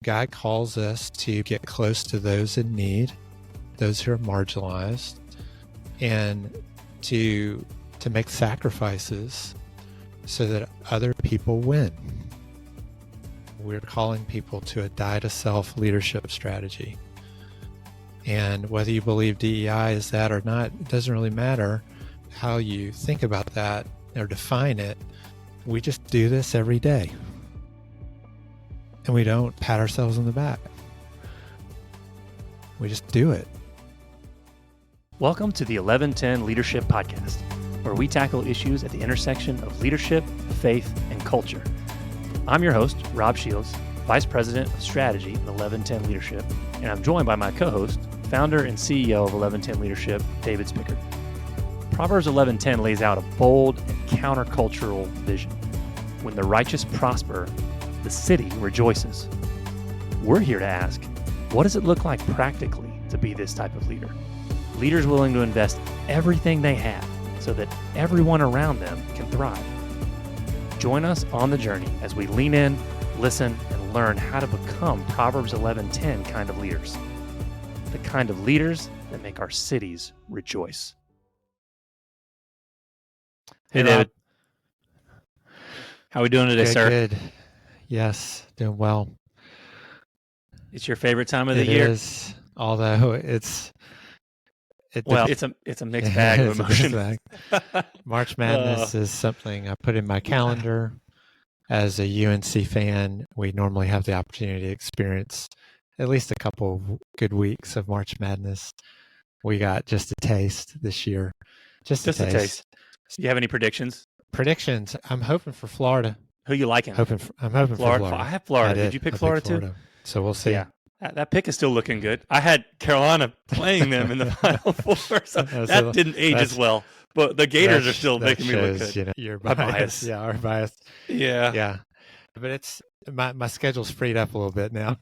God calls us to get close to those in need, those who are marginalized, and to make sacrifices so that other people win. We're calling people to a die-to-self leadership strategy. And whether you believe DEI is that or not, it doesn't really matter how you think about that or define it. We just do this every day. And we don't pat ourselves on the back. We just do it. Welcome to the 1110 Leadership Podcast, where we tackle issues at the intersection of leadership, faith, and culture. I'm your host, Rob Shields, Vice President of Strategy at 1110 Leadership, and I'm joined by my co-host, founder and CEO of 1110 Leadership, David Spickard. Proverbs 1110 lays out a bold and countercultural vision. When the righteous prosper, the city rejoices. We're here to ask, what does it look like practically to be this type of leader? Leaders willing to invest everything they have so that everyone around them can thrive. Join us on the journey as we lean in, listen, and learn how to become Proverbs 11:10 kind of leaders. The kind of leaders that make our cities rejoice. Hey, David. How are we doing today, sir? Good. Yes, doing well. It's your favorite time of the year? It is, although it's a mixed bag of emotions. March Madness is something I put in my calendar. As a UNC fan, we normally have the opportunity to experience at least a couple of good weeks of March Madness. We got just a taste this year. Just a taste. Do you have any predictions? Predictions. I'm hoping for Florida. Who you liking? I'm hoping for Florida. I have Florida. Did you pick Florida too? So we'll see. Yeah. That pick is still looking good. I had Carolina playing them in the Final Four, so that didn't age as well. But the Gators are still making me look good. You know, your bias. Yeah, our bias. Yeah. But it's my schedule's freed up a little bit now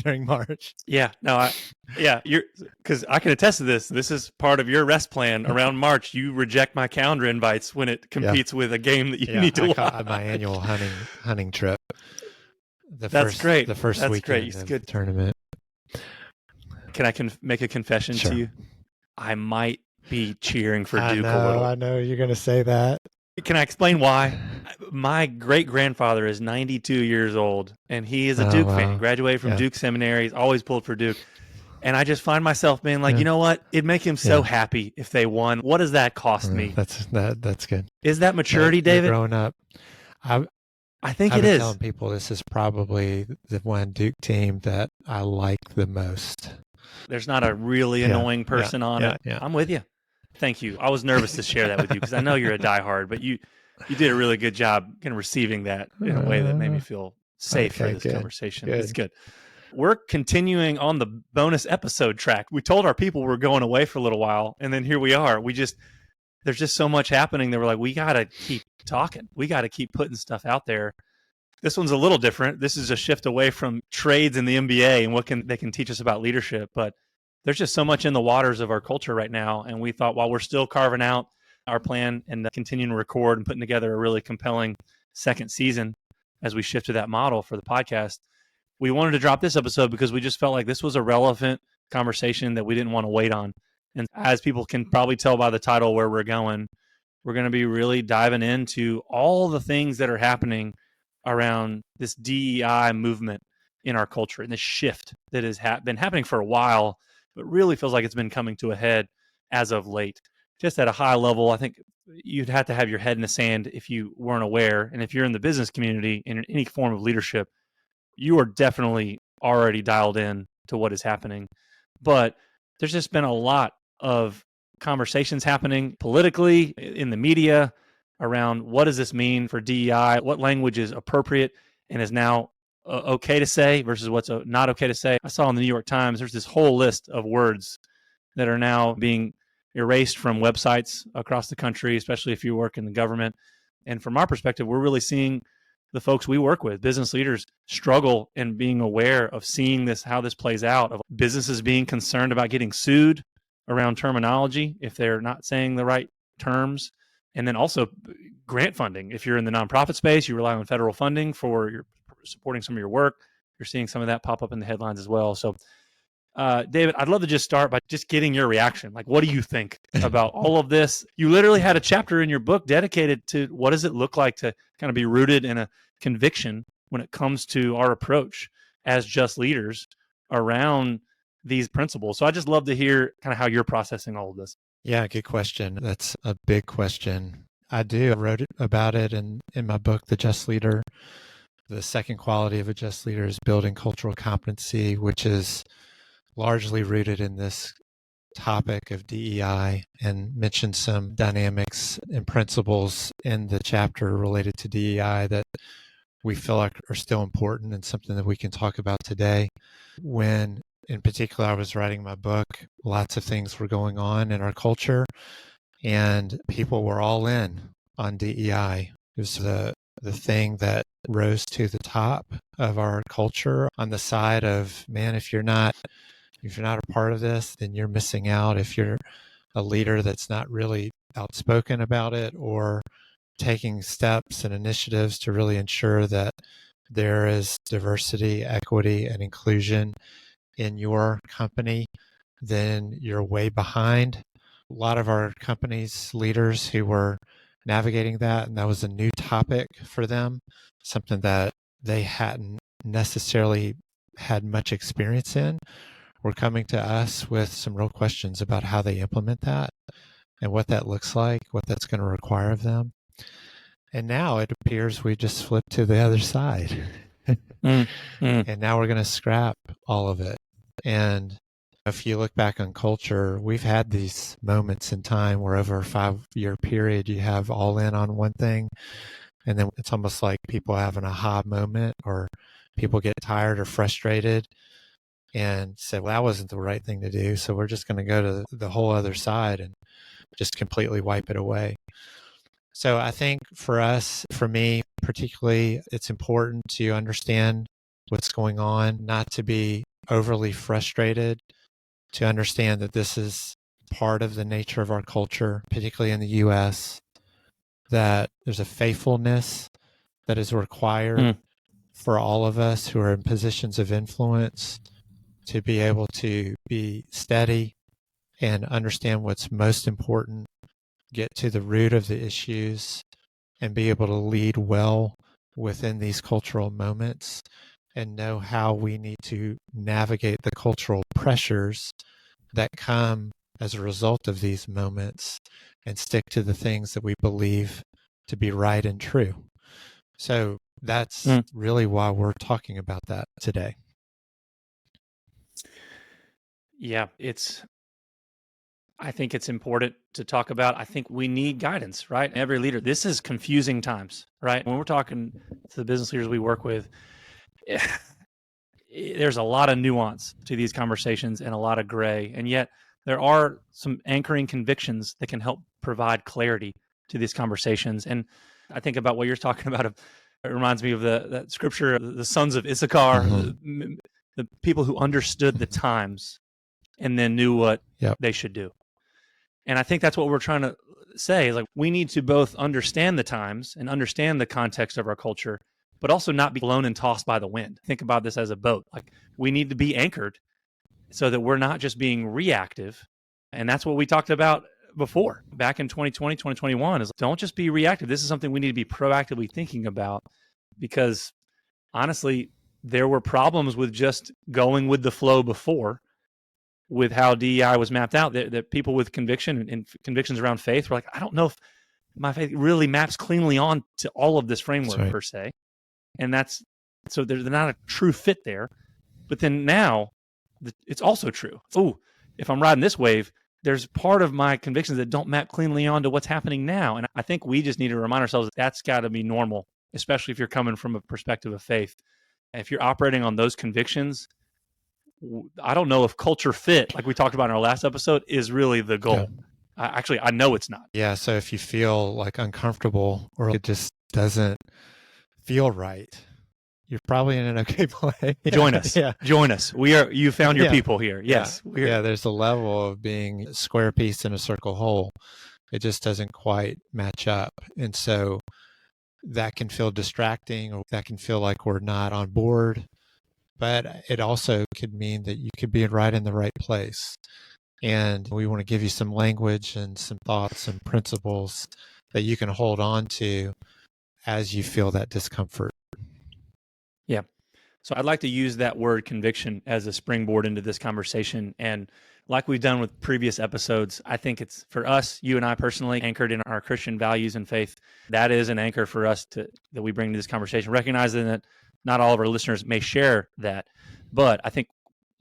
during March. Yeah. No. Because I can attest to this. This is part of your rest plan. Around March, you reject my calendar invites when it competes with a game that you need to watch. My annual hunting trip. That's great. The first weekend of the tournament. Can I make a confession to you? I might be cheering for Duke a little. I know you're going to say that. Can I explain why? My great-grandfather is 92 years old, and he is a Duke fan. He graduated from Duke Seminary. He's always pulled for Duke. And I just find myself being like, you know what? It'd make him so happy if they won. What does that cost me? That's good. Is that maturity, David? Growing up. I think I've it been is. telling people this is probably the one Duke team that I like the most. There's not a really annoying person on it. Yeah. I'm with you. Thank you. I was nervous to share that with you because I know you're a diehard, but you did a really good job kind of receiving that in a way that made me feel safe for this conversation. It's good. We're continuing on the bonus episode track. We told our people we're going away for a little while, and then here we are. There's just so much happening that we're like, we got to keep talking. We got to keep putting stuff out there. This one's a little different. This is a shift away from trades in the NBA and what they can teach us about leadership. But there's just so much in the waters of our culture right now. And we thought while we're still carving out our plan and continuing to record and putting together a really compelling second season as we shift to that model for the podcast, we wanted to drop this episode because we just felt like this was a relevant conversation that we didn't want to wait on. And as people can probably tell by the title where we're going to be really diving into all the things that are happening around this DEI movement in our culture and this shift that has been happening for a while, but really feels like it's been coming to a head as of late. Just at a high level, I think you'd have to have your head in the sand if you weren't aware. And if you're in the business community in any form of leadership, you are definitely already dialed in to what is happening. But there's just been a lot of conversations happening politically in the media around what does this mean for DEI, what language is appropriate and is now okay to say versus what's not okay to say. I saw in the New York Times, there's this whole list of words that are now being erased from websites across the country, especially if you work in the government. And from our perspective, we're really seeing the folks we work with, business leaders, struggle in being aware of seeing this, how this plays out, of businesses being concerned about getting sued around terminology if they're not saying the right terms. And then also grant funding. If you're in the nonprofit space, you rely on federal funding for your supporting some of your work. you're seeing some of that pop up in the headlines as well. So, David, I'd love to just start by just getting your reaction. Like, what do you think about all of this? You literally had a chapter in your book dedicated to what does it look like to kind of be rooted in a conviction when it comes to our approach as just leaders around these principles. So I just love to hear kind of how you're processing all of this. Yeah, good question. That's a big question. I wrote about it in my book, The Just Leader. The second quality of a just leader is building cultural competency, which is largely rooted in this topic of DEI, and mentioned some dynamics and principles in the chapter related to DEI that we feel like are still important and something that we can talk about today. When, in particular, I was writing my book, lots of things were going on in our culture, and people were all in on DEI. It was the thing that rose to the top of our culture on the side of, man, if you're not a part of this, then you're missing out. If you're a leader that's not really outspoken about it or taking steps and initiatives to really ensure that there is diversity, equity, and inclusion in your company, then you're way behind. A lot of our company's leaders who were navigating that, and that was a new topic for them, something that they hadn't necessarily had much experience in, were coming to us with some real questions about how they implement that and what that looks like, what that's going to require of them. And now it appears we just flipped to the other side. And now we're going to scrap all of it. And if you look back on culture, we've had these moments in time where over a 5-year period, you have all in on one thing. And then it's almost like people have an aha moment, or people get tired or frustrated and say, well, that wasn't the right thing to do. So we're just going to go to the whole other side and just completely wipe it away. So I think for me particularly, it's important to understand what's going on, not to be overly frustrated, to understand that this is part of the nature of our culture, particularly in the U.S., that there's a faithfulness that is required for all of us who are in positions of influence to be able to be steady and understand what's most important, get to the root of the issues, and be able to lead well within these cultural moments, and know how we need to navigate the cultural pressures that come as a result of these moments, and stick to the things that we believe to be right and true. So that's really why we're talking about that today. Yeah, I think it's important to talk about. I think we need guidance, right? Every leader, this is confusing times, right? When we're talking to the business leaders we work with, there's a lot of nuance to these conversations and a lot of gray. And yet there are some anchoring convictions that can help provide clarity to these conversations. And I think about what you're talking about. It reminds me of that scripture, the sons of Issachar, the people who understood the times and then knew what they should do. And I think that's what we're trying to say, is like, we need to both understand the times and understand the context of our culture, but also not be blown and tossed by the wind. Think about this as a boat. Like, we need to be anchored so that we're not just being reactive. And that's what we talked about before, back in 2020, 2021, is don't just be reactive. This is something we need to be proactively thinking about, because honestly, there were problems with just going with the flow before, with how DEI was mapped out, that people with conviction and convictions around faith were like, I don't know if my faith really maps cleanly on to all of this framework per se. And so there's not a true fit there. But then now it's also true. Oh, if I'm riding this wave, there's part of my convictions that don't map cleanly onto what's happening now. And I think we just need to remind ourselves that's got to be normal, especially if you're coming from a perspective of faith. And if you're operating on those convictions, I don't know if culture fit, like we talked about in our last episode, is really the goal. Yeah. I know it's not. Yeah. So if you feel like uncomfortable, or it just doesn't feel right, you're probably in an okay place. Join us. Join us. You found your people here. Yes. There's a level of being a square piece in a circle hole. It just doesn't quite match up. And so that can feel distracting, or that can feel like we're not on board. but it also could mean that you could be right in the right place. And we want to give you some language and some thoughts and principles that you can hold on to as you feel that discomfort. Yeah. So I'd like to use that word conviction as a springboard into this conversation. And like we've done with previous episodes, I think it's for us, you and I personally, anchored in our Christian values and faith. That is an anchor for us that we bring to this conversation, recognizing that not all of our listeners may share that. But I think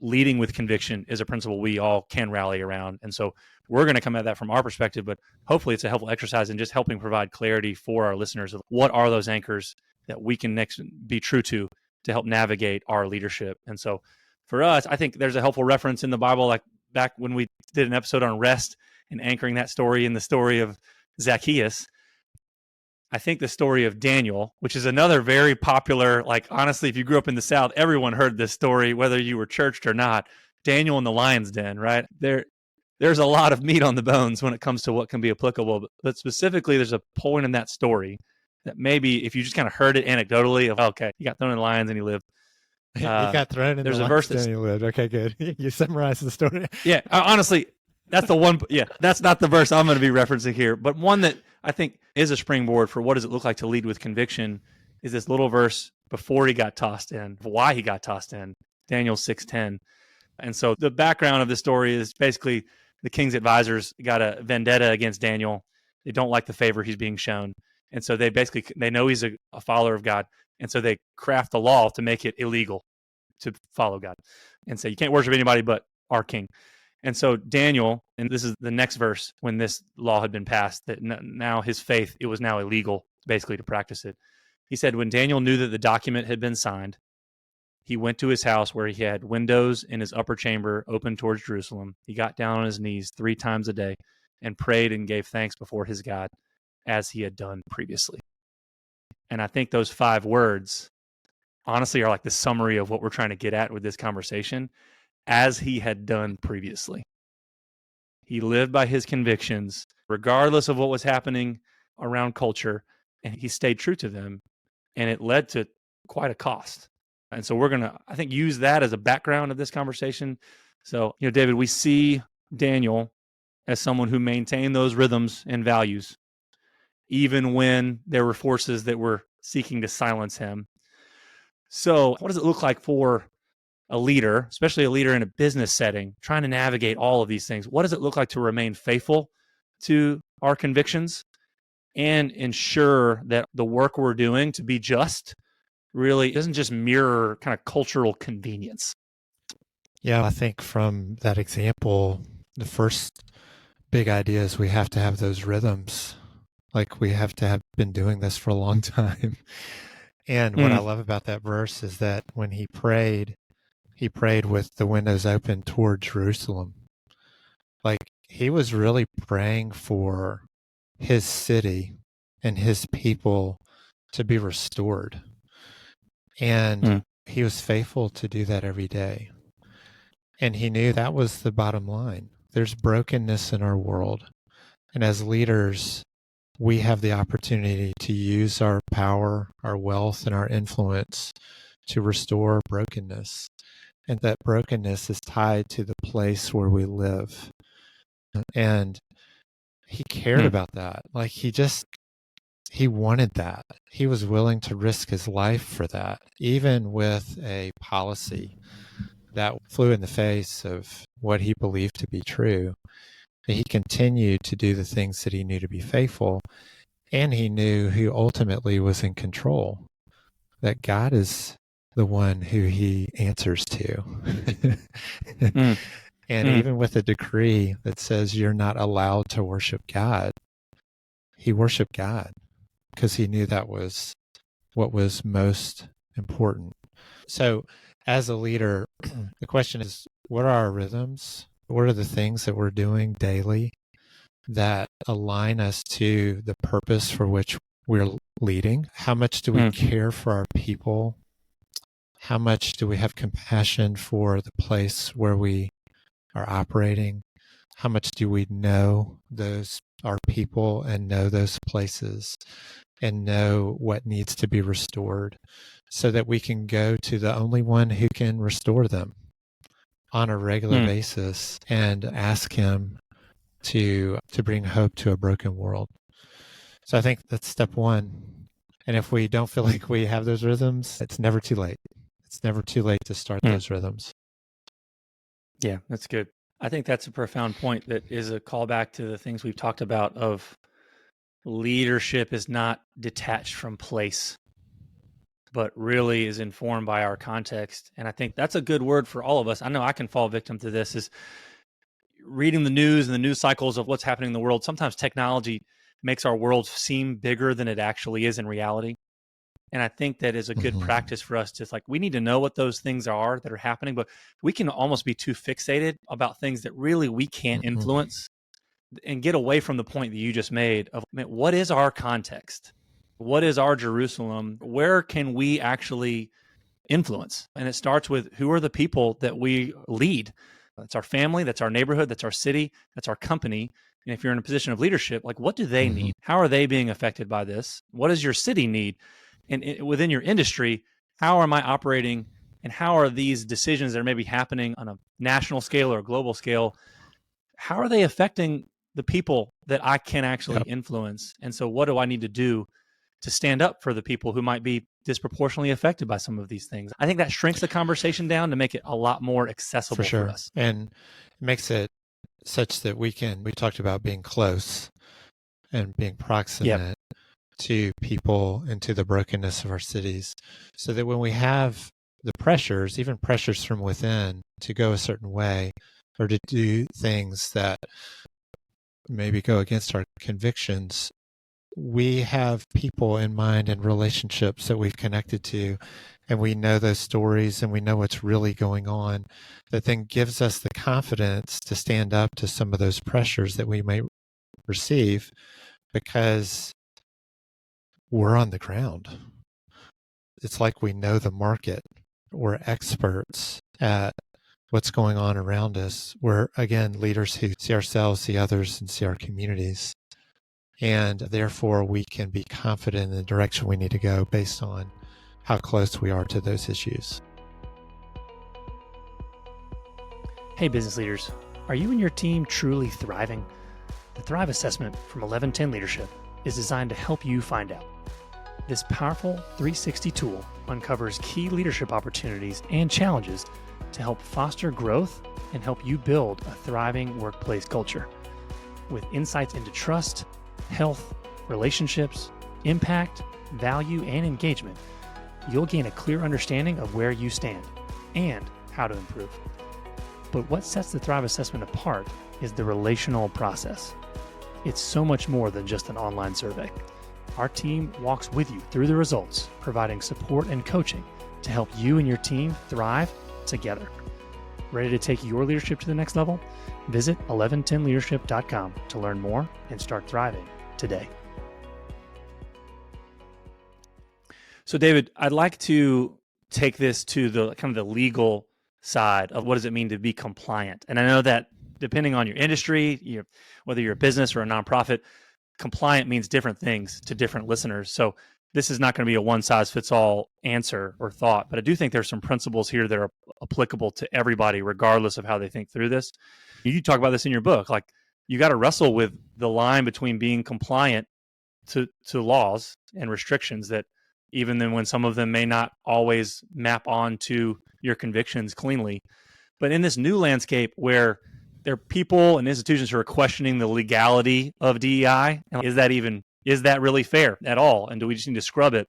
leading with conviction is a principle we all can rally around. And so we're going to come at that from our perspective, but hopefully it's a helpful exercise in just helping provide clarity for our listeners of what are those anchors that we can next be true to help navigate our leadership. And so for us, I think there's a helpful reference in the Bible, like back when we did an episode on rest and anchoring that story in the story of Zacchaeus. I think the story of Daniel, which is another very popular, like honestly, if you grew up in the South, everyone heard this story, whether you were churched or not. Daniel in the lion's den, right? There's a lot of meat on the bones when it comes to what can be applicable. But specifically, there's a point in that story that maybe if you just kind of heard it anecdotally of, okay, he got thrown in the lions and he lived. He got thrown in the lions and he lived. Okay, good. You summarized the story. Yeah, honestly, that's the one. Yeah, that's not the verse I'm going to be referencing here. But one that I think is a springboard for what does it look like to lead with conviction is this little verse before he got tossed in, why he got tossed in, Daniel 6:10. And so the background of the story is basically the king's advisors got a vendetta against Daniel. They don't like the favor he's being shown. And so they know he's a follower of God. And so they craft the law to make it illegal to follow God and say, you can't worship anybody but our king. And so Daniel, and this is the next verse, when this law had been passed, that now his faith, it was now illegal basically to practice it. He said, when Daniel knew that the document had been signed, he went to his house where he had windows in his upper chamber open towards Jerusalem. He got down on his knees 3 times a day and prayed and gave thanks before his God as he had done previously. And I think those 5 words honestly are like the summary of what we're trying to get at with this conversation, as he had done previously. He lived by his convictions, regardless of what was happening around culture, and he stayed true to them, and it led to quite a cost. And so we're going to, I think, use that as a background of this conversation. So, David, we see Daniel as someone who maintained those rhythms and values, even when there were forces that were seeking to silence him. So what does it look like for a leader, especially a leader in a business setting, trying to navigate all of these things? What does it look like to remain faithful to our convictions and ensure that the work we're doing to be just really doesn't just mirror kind of cultural convenience? Yeah, I think from that example, the first big idea is we have to have those rhythms. Like we have to have been doing this for a long time. And what I love about that verse is that when he prayed with the windows open toward Jerusalem. Like he was really praying for his city and his people to be restored. And he was faithful to do that every day. And he knew that was the bottom line. There's brokenness in our world. And as leaders, we have the opportunity to use our power, our wealth, and our influence to restore brokenness. And that brokenness is tied to the place where we live. And he cared about that. Like he wanted that. He was willing to risk his life for that, even with a policy that flew in the face of what he believed to be true. He continued to do the things that he knew to be faithful, and he knew who ultimately was in control, that God is the one who he answers to. And even with a decree that says you're not allowed to worship God, he worshiped God because he knew that was what was most important. So as a leader, the question is, what are our rhythms? What are the things that we're doing daily that align us to the purpose for which we're leading? How much do we care for our people? How much do we have compassion for the place where we are operating? How much do we know our people and know those places and know what needs to be restored? so that we can go to the only one who can restore them on a regular basis and ask him to bring hope to a broken world. So I think that's step one. And if we don't feel like we have those rhythms, it's never too late. It's never too late to start those rhythms. Yeah, that's good. I think that's a profound point that is a callback to the things we've talked about of leadership is not detached from place, but really is informed by our context. And I think that's a good word for all of us. I know I can fall victim to this, is reading the news and the news cycles of what's happening in the world. Sometimes technology makes our world seem bigger than it actually is in reality. And I think that is a good practice for us to, like, we need to know what those things are that are happening, but we can almost be too fixated about things that really we can't influence, and get away from the point that you just made of, man, what is our context? What is our Jerusalem? Where can we actually influence? And it starts with, who are the people that we lead? That's our family, that's our neighborhood, that's our city, that's our company. And if you're in a position of leadership, like, what do they need? How are they being affected by this? What does your city need? And within your industry, how am I operating? And how are these decisions that are maybe happening on a national scale or a global scale, how are they affecting the people that I can actually influence? And so what do I need to do to stand up for the people who might be disproportionately affected by some of these things? I think that shrinks the conversation down to make it a lot more accessible for us. And it makes it such that we talked about being close and being proximate to people and to the brokenness of our cities, so that when we have the pressures, even pressures from within, to go a certain way or to do things that maybe go against our convictions, we have people in mind and relationships that we've connected to, and we know those stories and we know what's really going on, that then gives us the confidence to stand up to some of those pressures that we may receive, because we're on the ground. It's like we know the market. We're experts at what's going on around us. We're, again, leaders who see ourselves, see others, and see our communities. And therefore, we can be confident in the direction we need to go based on how close we are to those issues. Hey, business leaders, are you and your team truly thriving? The Thrive Assessment from 1110 Leadership is designed to help you find out. This powerful 360 tool uncovers key leadership opportunities and challenges to help foster growth and help you build a thriving workplace culture. With insights into trust, health, relationships, impact, value, and engagement, you'll gain a clear understanding of where you stand and how to improve. But what sets the Thrive Assessment apart is the relational process. It's so much more than just an online survey. Our team walks with you through the results, providing support and coaching to help you and your team thrive together. Ready to take your leadership to the next level? Visit 1110leadership.com to learn more and start thriving today. So, David, I'd like to take this to the kind of the legal side of what does it mean to be compliant. And I know that depending on your industry, whether you're a business or a nonprofit, compliant means different things to different listeners. So this is not going to be a one-size-fits-all answer or thought, but I do think there's some principles here that are applicable to everybody, regardless of how they think through this. You talk about this in your book. Like, you got to wrestle with the line between being compliant to laws and restrictions that, even then when some of them may not always map onto your convictions cleanly. But in this new landscape where there are people and institutions who are questioning the legality of DEI, and is that really fair at all? And do we just need to scrub it?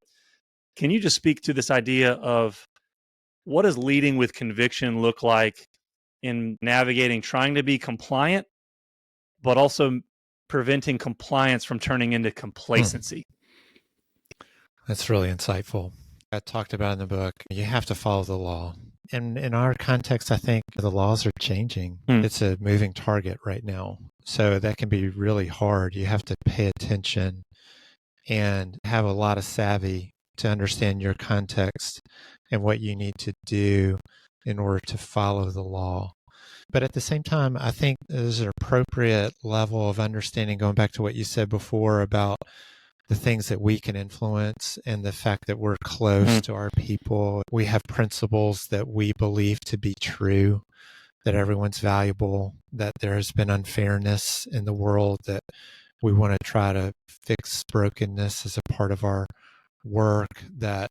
Can you just speak to this idea of what does leading with conviction look like in navigating trying to be compliant, but also preventing compliance from turning into complacency? That's really insightful. I talked about in the book, you have to follow the law. And in our context, I think the laws are changing. It's a moving target right now. So that can be really hard. You have to pay attention and have a lot of savvy to understand your context and what you need to do in order to follow the law. But at the same time, I think there's an appropriate level of understanding, going back to what you said before about the things that we can influence and the fact that we're close to our people. We have principles that we believe to be true, that everyone's valuable, that there has been unfairness in the world, that we want to try to fix brokenness as a part of our work, that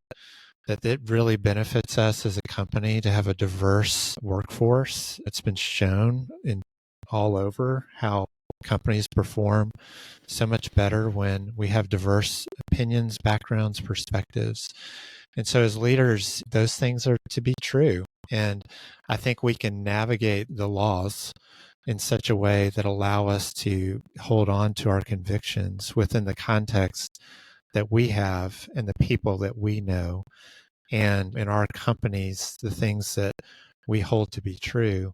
it really benefits us as a company to have a diverse workforce. It's been shown in all over how companies perform so much better when we have diverse opinions, backgrounds, perspectives. And so as leaders, those things are to be true. And I think we can navigate the laws in such a way that allow us to hold on to our convictions within the context that we have and the people that we know, and in our companies, the things that we hold to be true,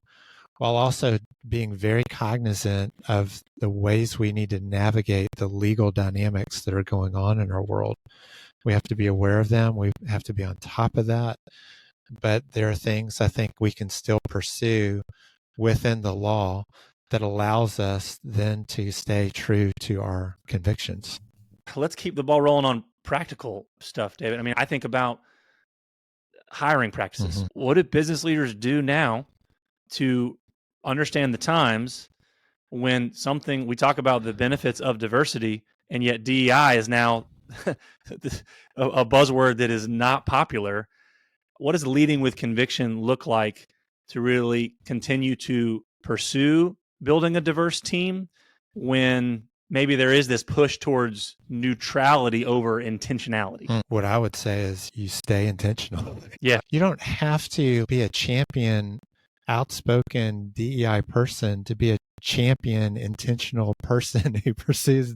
while also being very cognizant of the ways we need to navigate the legal dynamics that are going on in our world. We have to be aware of them. We have to be on top of that. But there are things I think we can still pursue within the law that allows us then to stay true to our convictions. Let's keep the ball rolling on practical stuff, David. I mean, I think about hiring practices. Mm-hmm. What do business leaders do now to understand the times when something, we talk about the benefits of diversity, and yet DEI is now a buzzword that is not popular? What does leading with conviction look like to really continue to pursue building a diverse team when maybe there is this push towards neutrality over intentionality? What I would say is you stay intentional. Yeah. You don't have to be a champion, outspoken DEI person to be a champion, intentional person who pursues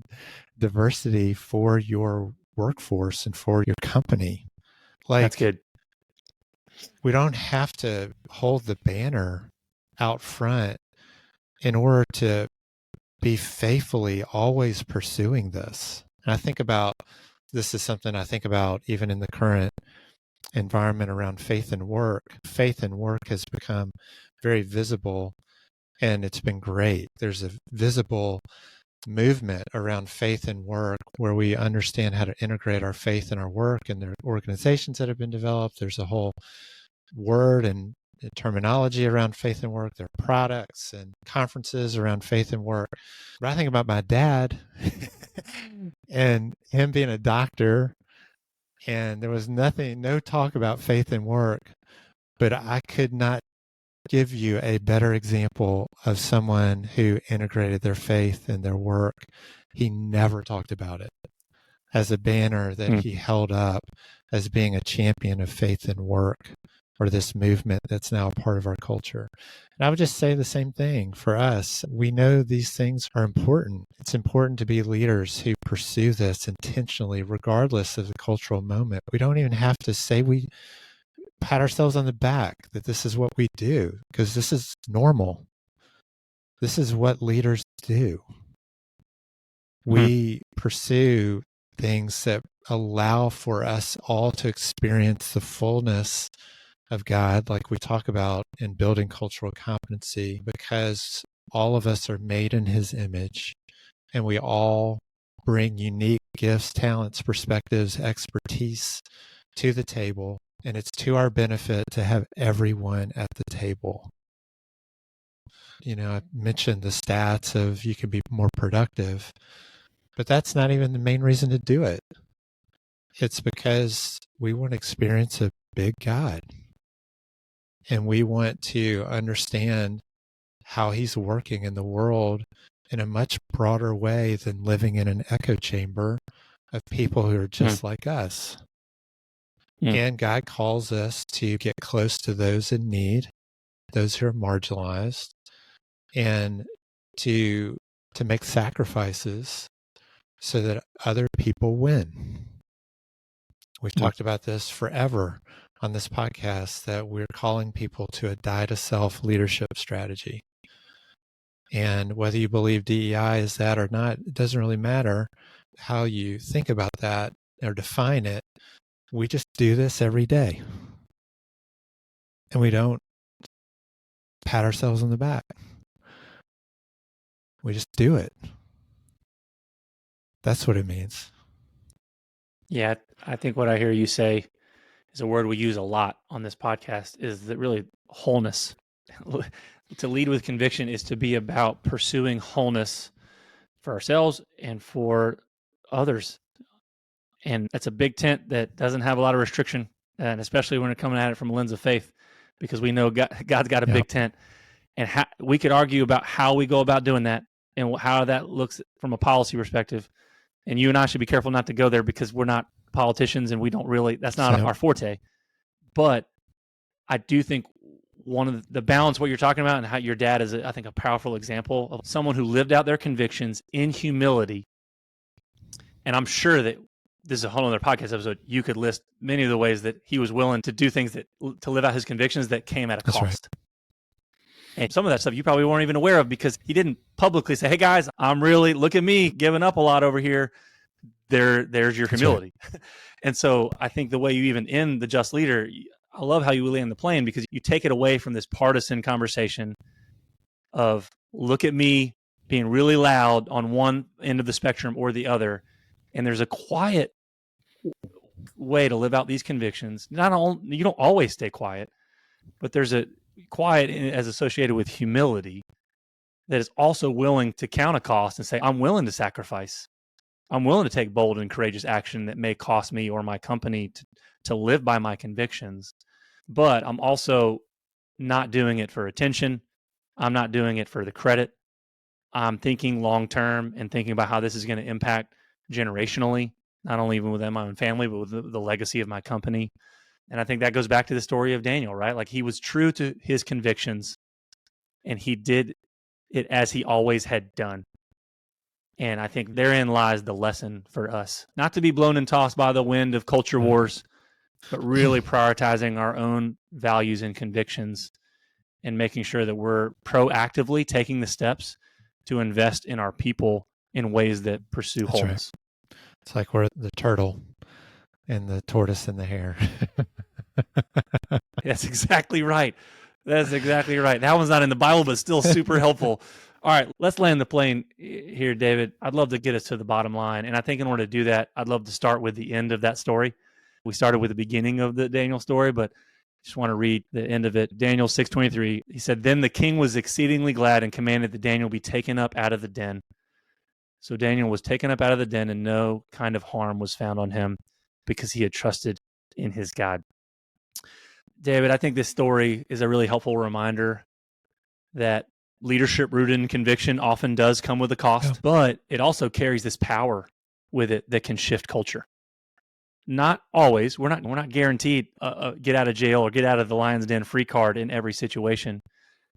diversity for your workforce and for your company. That's good. We don't have to hold the banner out front in order to be faithfully always pursuing this. And I think about, this is something I think about even in the current environment around faith and work. Faith and work has become very visible, and it's been great. There's a visible movement around faith and work where we understand how to integrate our faith in our work, and there are organizations that have been developed. There's a whole word and terminology around faith and work. There are products and conferences around faith and work. But I think about my dad and him being a doctor, and there was no talk about faith and work, but I could not give you a better example of someone who integrated their faith in their work. He never talked about it as a banner that he held up as being a champion of faith and work, or this movement that's now a part of our culture. And I would just say the same thing for us. We know these things are important. It's important to be leaders who pursue this intentionally, regardless of the cultural moment. We don't even have to say we pat ourselves on the back that this is what we do, because this is normal. This is what leaders do. We pursue things that allow for us all to experience the fullness of God, like we talk about in building cultural competency, because all of us are made in His image, and we all bring unique gifts, talents, perspectives, expertise to the table, and it's to our benefit to have everyone at the table. You know, I mentioned the stats of you can be more productive, but that's not even the main reason to do it. It's because we want to experience a big God. And we want to understand how He's working in the world in a much broader way than living in an echo chamber of people who are just like us. And God calls us to get close to those in need, those who are marginalized, and to make sacrifices so that other people win. We've talked about this forever on this podcast, that we're calling people to a die-to-self leadership strategy. And whether you believe DEI is that or not, it doesn't really matter how you think about that or define it. We just do this every day. And we don't pat ourselves on the back. We just do it. That's what it means. Yeah, I think what I hear you say is a word we use a lot on this podcast, is that really wholeness. To lead with conviction is to be about pursuing wholeness for ourselves and for others. And that's a big tent that doesn't have a lot of restriction, and especially when we're coming at it from a lens of faith, because we know God's got a big tent. And we could argue about how we go about doing that and how that looks from a policy perspective. And you and I should be careful not to go there, because we're not politicians and we don't really, that's not our forte. But I do think one of the balance, what you're talking about, and how your dad is, I think, a powerful example of someone who lived out their convictions in humility. And I'm sure that this is a whole other podcast episode. You could list many of the ways that he was willing to do things to live out his convictions that came at a cost. Right. And some of that stuff you probably weren't even aware of, because he didn't publicly say, hey guys, I'm really, look at me giving up a lot over here. There's your humility. Right. And so I think the way you even end the Just Leader, I love how you land the plane, because you take it away from this partisan conversation of look at me being really loud on one end of the spectrum or the other. And there's a quiet way to live out these convictions. You don't always stay quiet, but there's a quiet as associated with humility that is also willing to count a cost and say, I'm willing to sacrifice. I'm willing to take bold and courageous action that may cost me or my company to live by my convictions. But I'm also not doing it for attention. I'm not doing it for the credit. I'm thinking long-term and thinking about how this is going to impact generationally, not only even within my own family, but with the legacy of my company. And I think that goes back to the story of Daniel, right? Like, he was true to his convictions and he did it as he always had done. And I think therein lies the lesson for us, not to be blown and tossed by the wind of culture wars, but really prioritizing our own values and convictions and making sure that we're proactively taking the steps to invest in our people in ways that pursue wholeness. Right. It's like we're the turtle and the tortoise and the hare. That's exactly right. That's exactly right. That one's not in the Bible, but still super helpful. All right, let's land the plane here, David. I'd love to get us to the bottom line. And I think in order to do that, I'd love to start with the end of that story. We started with the beginning of the Daniel story, but I just want to read the end of it. Daniel 6:23, he said, then the king was exceedingly glad and commanded that Daniel be taken up out of the den. So Daniel was taken up out of the den, and no kind of harm was found on him, because he had trusted in his God. David, I think this story is a really helpful reminder that leadership rooted in conviction often does come with a cost, but it also carries this power with it that can shift culture. Not always. We're not guaranteed get out of jail or get out of the lion's den free card in every situation,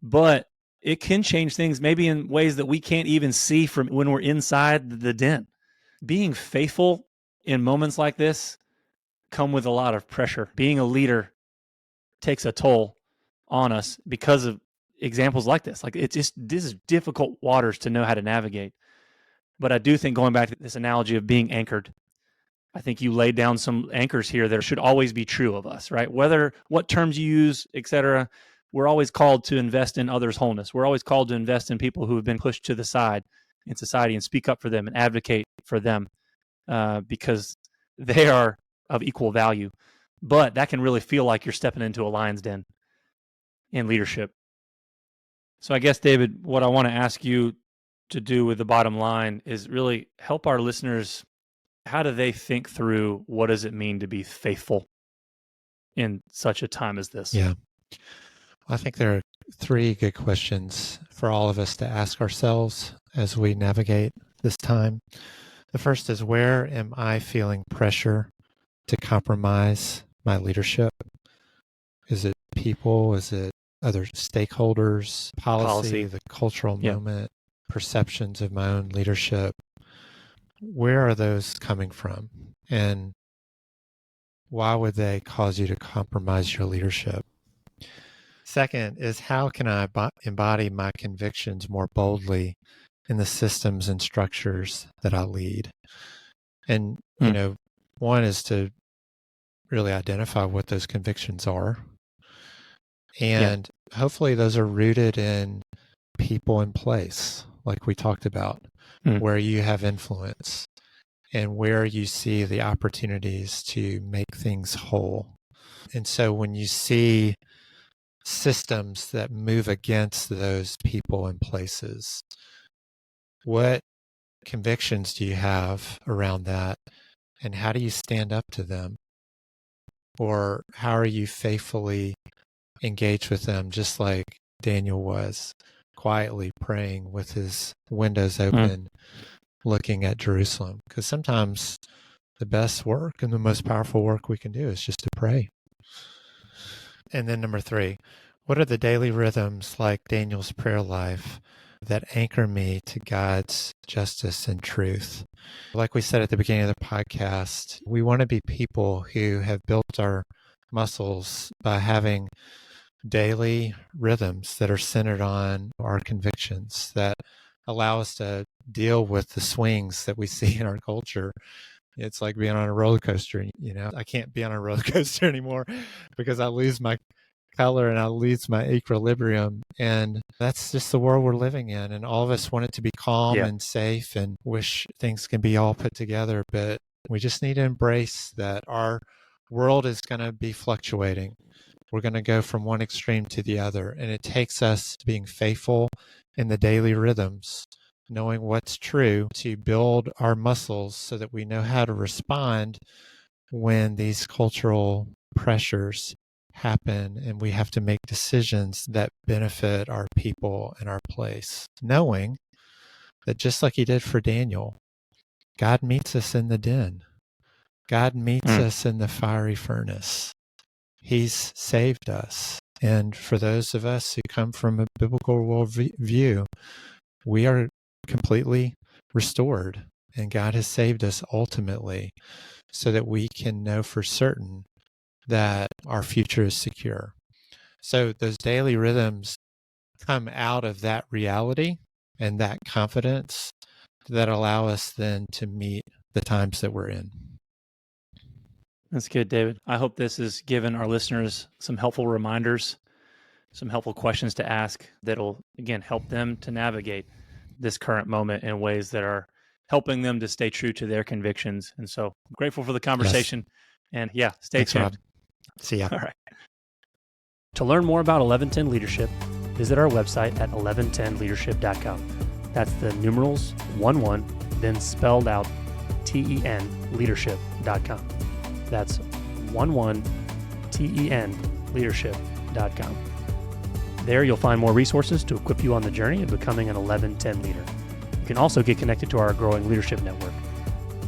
but it can change things maybe in ways that we can't even see from when we're inside the den. Being faithful in moments like this come with a lot of pressure. Being a leader takes a toll on us because of examples like this. Like, this is difficult waters to know how to navigate. But I do think, going back to this analogy of being anchored, I think you laid down some anchors here that should always be true of us, right? Whether what terms you use, etc., we're always called to invest in others' wholeness. We're always called to invest in people who have been pushed to the side in society and speak up for them and advocate for them because they are of equal value. But that can really feel like you're stepping into a lion's den in leadership. So I guess, David, what I want to ask you to do with the bottom line is really help our listeners. How do they think through what does it mean to be faithful in such a time as this? Yeah. I think there are three good questions for all of us to ask ourselves as we navigate this time. The first is, where am I feeling pressure to compromise my leadership? Is it people? Is it other stakeholders, policy, the cultural moment, perceptions of my own leadership? Where are those coming from? And why would they cause you to compromise your leadership? Second is, how can I embody my convictions more boldly in the systems and structures that I lead? And, one is to really identify what those convictions are. And hopefully those are rooted in people in place, like we talked about, where you have influence. and where you see the opportunities to make things whole. And so when you see systems that move against those people and places, what convictions do you have around that? And how do you stand up to them? Or how are you faithfully engaged with them, just like Daniel was, quietly praying with his windows open, looking at Jerusalem? Because sometimes the best work and the most powerful work we can do is just to pray. And then number 3, what are the daily rhythms like Daniel's prayer life that anchor me to God's justice and truth? Like we said at the beginning of the podcast, we want to be people who have built our muscles by having daily rhythms that are centered on our convictions, that allow us to deal with the swings that we see in our culture. It's like being on a roller coaster. I can't be on a roller coaster anymore because I lose my color and I lose my equilibrium. And that's just the world we're living in. And all of us want it to be calm and safe and wish things can be all put together. But we just need to embrace that our world is going to be fluctuating. We're going to go from one extreme to the other. And it takes us being faithful in the daily rhythms, knowing what's true, to build our muscles so that we know how to respond when these cultural pressures happen and we have to make decisions that benefit our people and our place, knowing that just like he did for Daniel, God meets us in the den. God meets us in the fiery furnace. He's saved us. And for those of us who come from a biblical worldview, we are completely restored. And God has saved us ultimately so that we can know for certain that our future is secure. So those daily rhythms come out of that reality and that confidence that allow us then to meet the times that we're in. That's good, David. I hope this has given our listeners some helpful reminders, some helpful questions to ask that'll, again, help them to navigate this current moment in ways that are helping them to stay true to their convictions. And so I'm grateful for the conversation. Yes. And stay tuned. Rob. See ya. All right. To learn more about 1110 Leadership, visit our website at 1110leadership.com. That's the numerals 11, then spelled out TEN leadership.com. That's 11 TEN leadership.com. There you'll find more resources to equip you on the journey of becoming an 1110 leader. You can also get connected to our growing leadership network.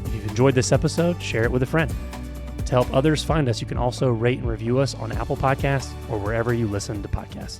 If you've enjoyed this episode, share it with a friend. To help others find us, you can also rate and review us on Apple Podcasts or wherever you listen to podcasts.